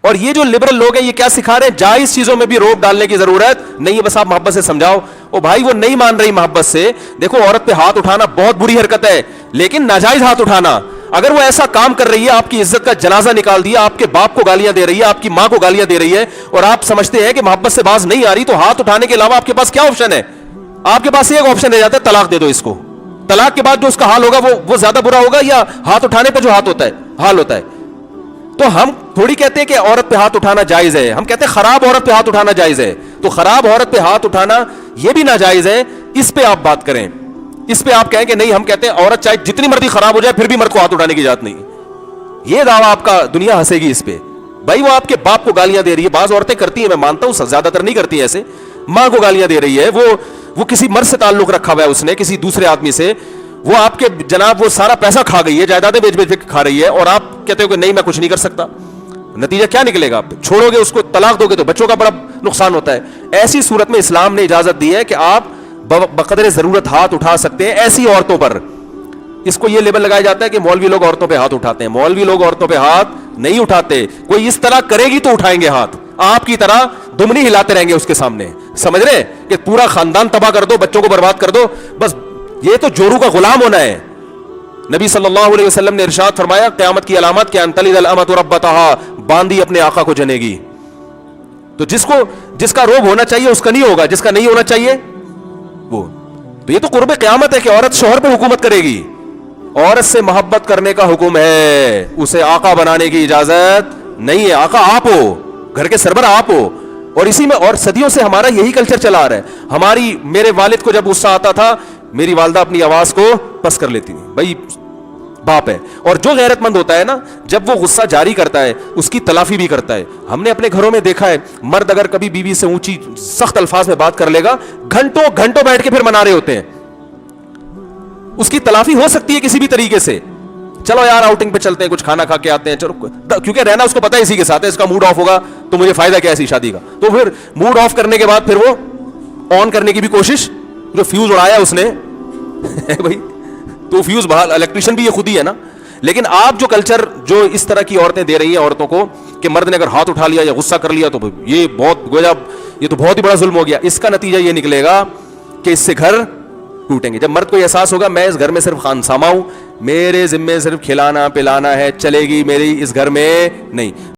اور یہ جو لبرل لوگ ہیں یہ کیا سکھا رہے ہیں؟ جائز چیزوں میں بھی روک ڈالنے کی ضرورت نہیں ہے، بس آپ محبت سے سمجھاؤ. او بھائی وہ نہیں مان رہی محبت سے. دیکھو عورت پہ ہاتھ اٹھانا بہت بری حرکت ہے، لیکن ناجائز ہاتھ اٹھانا. اگر وہ ایسا کام کر رہی ہے، آپ کی عزت کا جنازہ نکال دیا، آپ کے باپ کو گالیاں دے رہی ہے، آپ کی ماں کو گالیاں دے رہی ہے، اور آپ سمجھتے ہیں کہ محبت سے باز نہیں آ رہی، تو ہاتھ اٹھانے کے علاوہ آپ کے پاس کیا آپشن ہے؟ آپ کے پاس ایک آپشن رہ جاتا ہے، طلاق دے دو اس کو. طلاق کے بعد جو اس کا حال ہوگا وہ زیادہ برا ہوگا یا ہاتھ اٹھانے پہ جو ہاتھ ہوتا ہے حال ہوتا ہے؟ تو ہم تھوڑی کہتے ہیں کہ عورت پہ ہاتھ اٹھانا جائز ہے، ہم کہتے ہیں خراب عورت پہ ہاتھ اٹھانا جائز ہے. تو خراب عورت پہ ہاتھ اٹھانا یہ بھی ناجائز ہے، اس پہ آپ بات کریں. اس پہ آپ کہیں کہ نہیں، ہم کہتے ہیں عورت چاہے جتنی مرضی خراب ہو جائے پھر بھی مرد کو ہاتھ اٹھانے کی اجازت نہیں. یہ دعویٰ آپ کا دنیا ہنسے گی اس پہ. بھائی وہ آپ کے باپ کو گالیاں دے رہی ہے، بعض عورتیں کرتی ہیں، میں مانتا ہوں زیادہ تر نہیں کرتی ایسے. ماں کو گالیاں دے رہی ہے، وہ کسی مرد سے تعلق رکھا ہوا ہے اس نے، کسی دوسرے آدمی سے. وہ آپ کے جناب وہ سارا پیسہ کھا گئی ہے، جائیدادیں بیچ بیچ کے کھا رہی ہے، اور آپ کہتے ہو کہ نہیں میں کچھ نہیں کر سکتا. نتیجہ کیا نکلے گا؟ چھوڑو گے اس کو، طلاق دو گے تو بچوں کا بڑا نقصان ہوتا ہے. ایسی صورت میں اسلام نے اجازت دی ہے کہ آپ بقدر ضرورت ہاتھ اٹھا سکتے ہیں ایسی عورتوں پر. اس کو یہ لیبل لگایا جاتا ہے کہ مولوی لوگ عورتوں پہ ہاتھ اٹھاتے ہیں. مولوی لوگ عورتوں پہ ہاتھ نہیں اٹھاتے. کوئی اس طرح کرے گی تو اٹھائیں گے ہاتھ، آپ کی طرح دمنی ہلاتے رہیں گے اس کے سامنے. سمجھ رہے کہ پورا خاندان تباہ کر دو، بچوں کو برباد کر دو، بس یہ تو جورو کا غلام ہونا ہے. نبی صلی اللہ علیہ وسلم نے ارشاد فرمایا قیامت کی علامت کہ ان تلد الامۃ ربتها، باندی اپنے آقا کو جنے گی. تو جس کا روب ہونا چاہیے اس کا نہیں ہوگا، جس کا نہیں ہونا چاہیے وہ. تو یہ تو قرب قیامت ہے کہ عورت شوہر پہ حکومت کرے گی. عورت سے محبت کرنے کا حکم ہے، اسے آقا بنانے کی اجازت نہیں ہے. آقا آپ ہو، گھر کے سربراہ آپ ہو. اور اسی میں اور صدیوں سے ہمارا یہی کلچر چلا آ رہا ہے. میرے والد کو جب غصہ آتا تھا، میری والدہ اپنی آواز کو پس کر لیتی تھی. بھائی باپ ہے. اور جو غیرت مند ہوتا ہے نا، جب وہ غصہ جاری کرتا ہے اس کی تلافی بھی کرتا ہے. ہم نے اپنے گھروں میں دیکھا ہے، مرد اگر کبھی بیوی سے اونچی سخت الفاظ میں بات کر لے گا، گھنٹوں گھنٹوں بیٹھ کے پھر منا رہے ہوتے ہیں. اس کی تلافی ہو سکتی ہے کسی بھی طریقے سے. چلو یار آؤٹنگ پہ چلتے ہیں، کچھ کھانا کھا کے آتے ہیں، چلو، کیونکہ رہنا اس کو پتا ہے اسی کے ساتھ ہے، اس کا موڈ آف ہوگا تو مجھے فائدہ کیا ایسی شادی کا. تو پھر موڈ آف کرنے کے بعد پھر وہ آن کرنے کی بھی کوشش، جو فیوز اڑایا اس نے بھائی تو فیوز بحال، الیکٹریشین بھی یہ خود ہی ہے نا. لیکن آپ جو کلچر جو اس طرح کی عورتیں دے رہی ہیں عورتوں کو کہ مرد نے اگر ہاتھ اٹھا لیا یا غصہ کر لیا تو یہ تو بہت ہی بڑا ظلم ہو گیا. اس کا نتیجہ یہ نکلے گا کہ اس سے گھر ٹوٹیں گے. جب مرد کو احساس ہوگا میں اس گھر میں صرف خانسامہ ہوں، میرے ذمے صرف کھلانا پلانا ہے، چلے گی میری اس گھر میں نہیں.